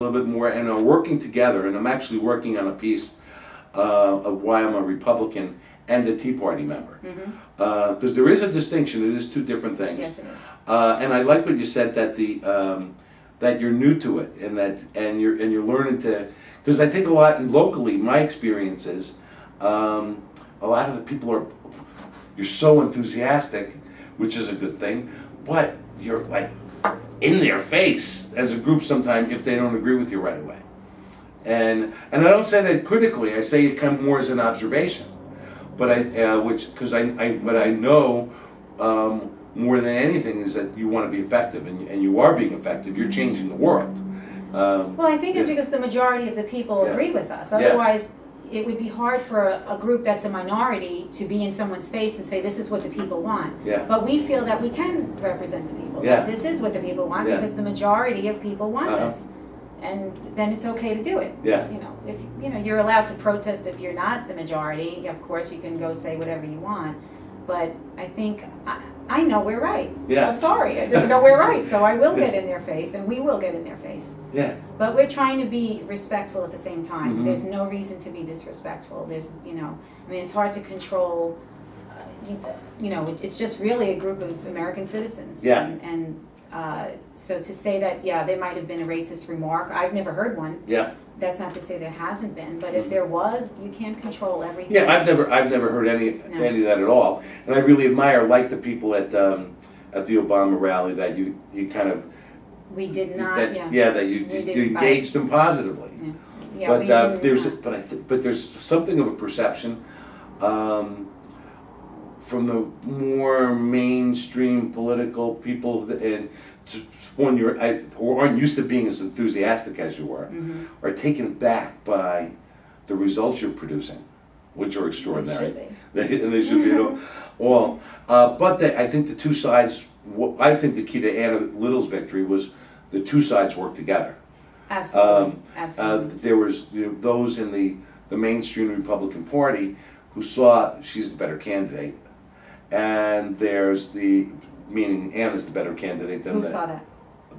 a little bit more and are working together, and I'm actually working on a piece of why I'm a Republican and a Tea Party member. Because there is a distinction, it is two different things. Yes, it is. And I like what you said, that that you're new to it, and you're learning to, because I think a lot locally, my experience is, a lot of the people you're so enthusiastic, which is a good thing, but you're like in their face as a group sometimes if they don't agree with you right away. And I don't say that critically, I say it kind of more as an observation. But because what I know more than anything is that you want to be effective, and you are being effective. You're changing the world. Well, I think it's because the majority of the people agree with us. Otherwise, it would be hard for a group that's a minority to be in someone's face and say, this is what the people want. But we feel that we can represent the people. That this is what the people want because the majority of people want this. And then it's okay to do it. You know, if you're allowed to protest if you're not the majority. Of course, you can go say whatever you want. But I think I know we're right. I'm sorry, I just know we're right. So I will get in their face, and we will get in their face. But we're trying to be respectful at the same time. There's no reason to be disrespectful. There's, I mean, it's hard to control. It's just really a group of American citizens. And so to say that, there might have been a racist remark, I've never heard one. That's not to say there hasn't been, but if there was, you can't control everything. I've never heard any of that at all. And I really admire, like the people at the Obama rally, that you kind of we did not that you engaged them positively. But there's something of a perception from the more mainstream political people, and when or aren't used to being as enthusiastic as you were, are taken back by the results you're producing, which are extraordinary. They should be. But I think the two sides. I think the key to Anna Little's victory was the two sides worked together. Absolutely. Absolutely. There was those in the mainstream Republican Party who saw she's the better candidate, and there's meaning Anna's the better candidate than who saw that?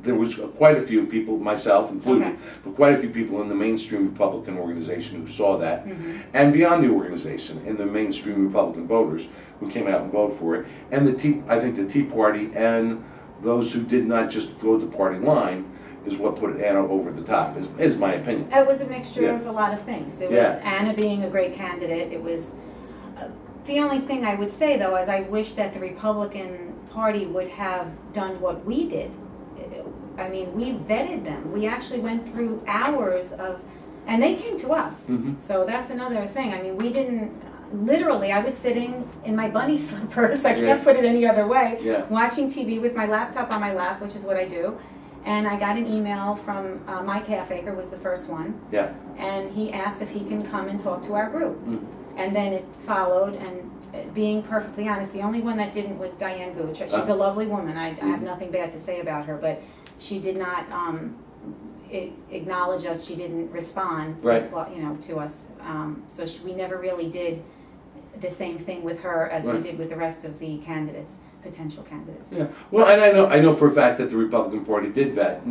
There was quite a few people, myself included, but quite a few people in the mainstream Republican organization who saw that, and beyond the organization, in the mainstream Republican voters who came out and voted for it, and I think the Tea Party and those who did not just vote the party line is what put Anna over the top, is my opinion. It was a mixture of a lot of things. It was Anna being a great candidate. It was the only thing I would say, though, is I wish that the Republican Party would have done what we did. I mean, we vetted them. We actually went through hours of, and they came to us. So that's another thing. I mean, we didn't, literally, I was sitting in my bunny slippers, I can't put it any other way, watching TV with my laptop on my lap, which is what I do. And I got an email from Mike Halfaker, was the first one. And he asked if he can come and talk to our group. And then it followed, and being perfectly honest, the only one that didn't was Diane Gooch. She's a lovely woman. I have nothing bad to say about her, but she did not acknowledge us. She didn't respond, to us. So we never really did the same thing with her as we did with the rest of the candidates, potential candidates. Well, and I know for a fact that the Republican Party did vet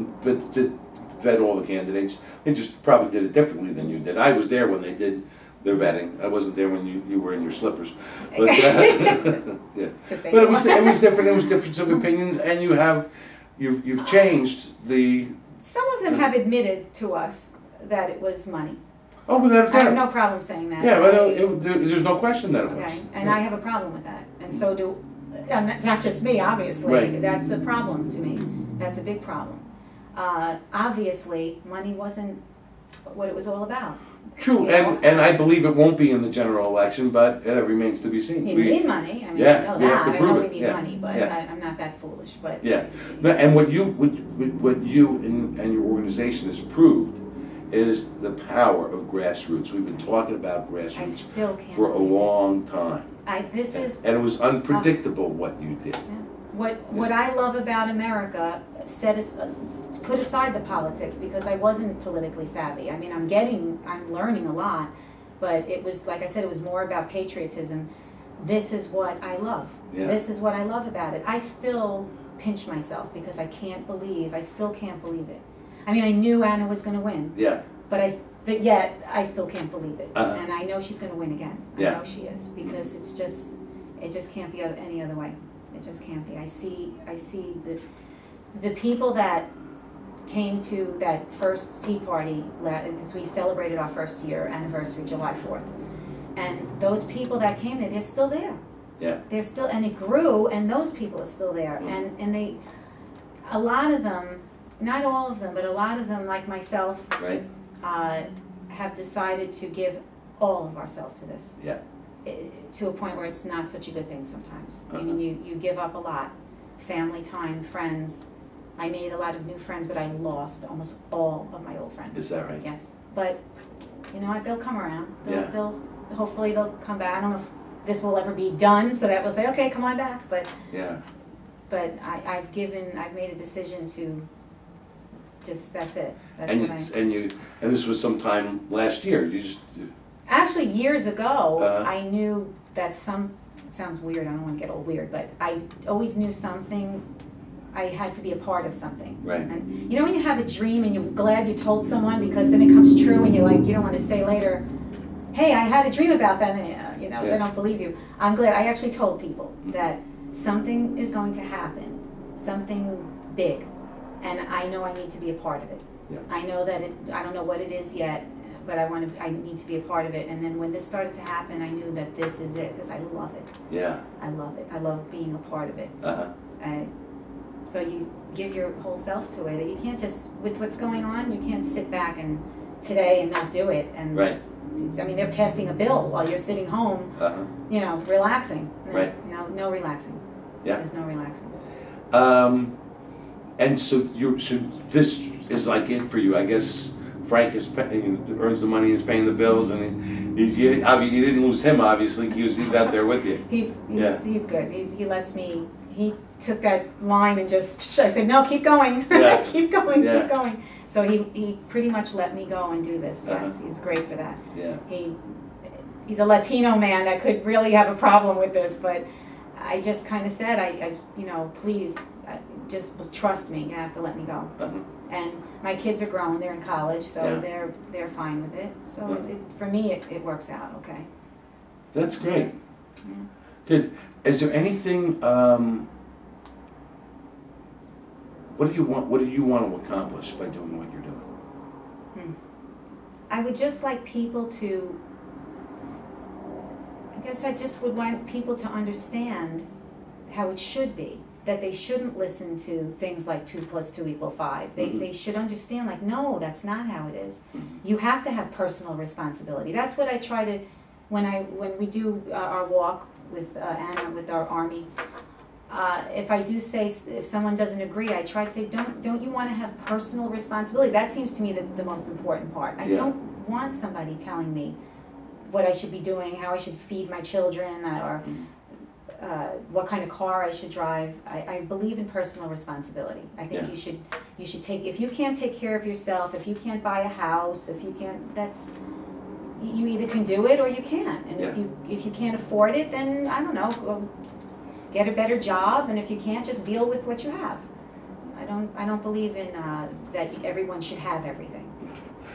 all the candidates. They just probably did it differently than you did. I was there when they did their vetting. I wasn't there when you were in your slippers. But but it was different. It was difference of opinions, and you've changed the. Some of them have admitted to us that it was money. Oh, without a doubt. I have no problem saying that. There's no question that it was. And I have a problem with that, and so do. It's not just me, obviously. That's a problem to me. That's a big problem. Obviously, money wasn't what it was all about. True, and I believe it won't be in the general election, but it remains to be seen. You need money. I mean, I know that. I know we need money, but I'm not that foolish. But and what you and your organization has proved is the power of grassroots. We've been talking about grassroots for a long time. And it was unpredictable what you did. What I love about America, put aside the politics, because I wasn't politically savvy. I mean, I'm learning a lot, but it was, like I said, it was more about patriotism. This is what I love. This is what I love about it. I still pinch myself because I still can't believe it. I mean, I knew Anna was going to win. Yeah. But yet, I still can't believe it. And I know she's going to win again. I know she is, because it just can't be any other way. It just can't be. I see the people that came to that first tea party, because we celebrated our first year anniversary, July 4th. And those people that came there, they're still there. Yeah. They're still, and it grew, and those people are still there. And a lot of them, not all of them, but a lot of them, like myself, right, have decided to give all of ourselves to this. Yeah. To a point where it's not such a good thing sometimes. I mean, you give up a lot. Family time, friends. I made a lot of new friends, but I lost almost all of my old friends. Is that right? Yes. But, you know what, they'll come around. Hopefully they'll come back. I don't know if this will ever be done, so that we'll say, okay, come on back. But yeah. But I've made a decision to just, that's it. That's and this was sometime last year. Actually, years ago, I knew that it sounds weird, I don't want to get all weird, but I always knew something, I had to be a part of something. Right. And you know when you have a dream and you're glad you told someone, because then it comes true and you don't want to say later, hey, I had a dream about that, and they don't believe you. I'm glad I actually told people that something is going to happen, something big, and I know I need to be a part of it. Yeah. I know that I don't know what it is yet, but I need to be a part of it. And then when this started to happen, I knew that this is it, because I love it. Yeah. I love it. I love being a part of it. So, so you give your whole self to it. You can't just, with what's going on, you can't sit back and today and not do it. And right. I mean, they're passing a bill while you're sitting home, relaxing. Right. No relaxing. Yeah. There's no relaxing. And so this is like it for you, I guess. Frank earns the money, he's paying the bills, and you didn't lose him, obviously. He's out there with you. He's good. He lets me. He took that line and just, I said, no, keep going. Yeah. keep going, keep going. So he pretty much let me go and do this. Yes, he's great for that. Yeah. He's a Latino man that could really have a problem with this, but I just kind of said, please, just trust me. You have to let me go. And my kids are grown; they're in college, so they're fine with it. So for me, it works out okay. That's great. Yeah. Good. Is there anything? What do you want? What do you want to accomplish by doing what you're doing? I would just like people to. I guess I just would want people to understand how it should be. That they shouldn't listen to things like 2 + 2 = 5. They should understand, like, no, that's not how it is. You have to have personal responsibility. That's what I try to, when we do our walk with Anna, with our army. If I do say, if someone doesn't agree, I try to say, don't you want to have personal responsibility? That seems to me the most important part. I don't want somebody telling me what I should be doing, how I should feed my children, or what kind of car I should drive. I believe in personal responsibility. I think you should take, if you can't take care of yourself, if you can't buy a house, if you can't, you either can do it or you can't. And if you can't afford it, then I don't know, go get a better job, and if you can't, just deal with what you have. I don't believe in that everyone should have everything.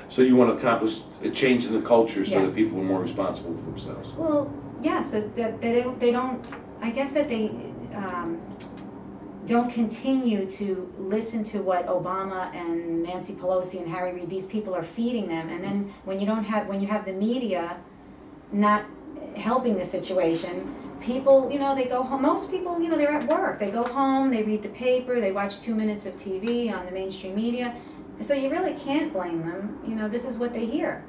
So you want to accomplish a change in the culture so that people are more responsible for themselves. Well, yes, that they don't. I guess that they don't continue to listen to what Obama and Nancy Pelosi and Harry Reid, these people are feeding them, and then when you have the media not helping the situation, people, they go home. Most people, they're at work. They go home, they read the paper, they watch 2 minutes of TV on the mainstream media, and so you really can't blame them. This is what they hear.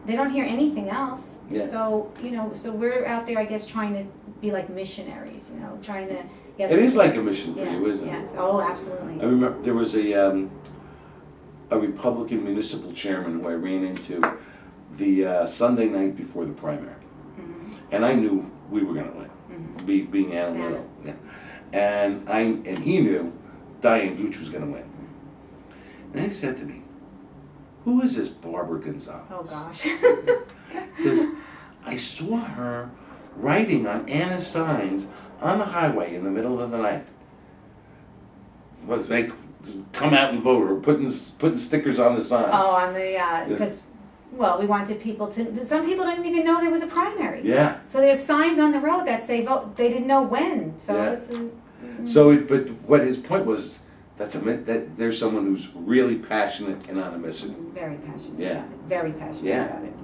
They don't hear anything else. Yeah. So, so we're out there, I guess, trying to be like missionaries, trying to get... It is like a mission for you, isn't it? Yes, oh, absolutely. I remember there was a Republican municipal chairman who I ran into the Sunday night before the primary. And I knew we were going to win, being Anna Little. Yeah. And he knew Diane Gooch was going to win. And he said to me, "Who is this Barbara Gonzalez?" Oh, gosh. He says, "I saw her writing on Anna's signs on the highway in the middle of the night. It was like come out and vote, or putting stickers on the signs. Oh, on the because. Well, we wanted people to. Some people didn't even know there was a primary. Yeah. So there's signs on the road that say vote. They didn't know when. So it's. But what his point was, that there's someone who's really passionate and on a mission. Very passionate. Yeah. About it. Very passionate about it.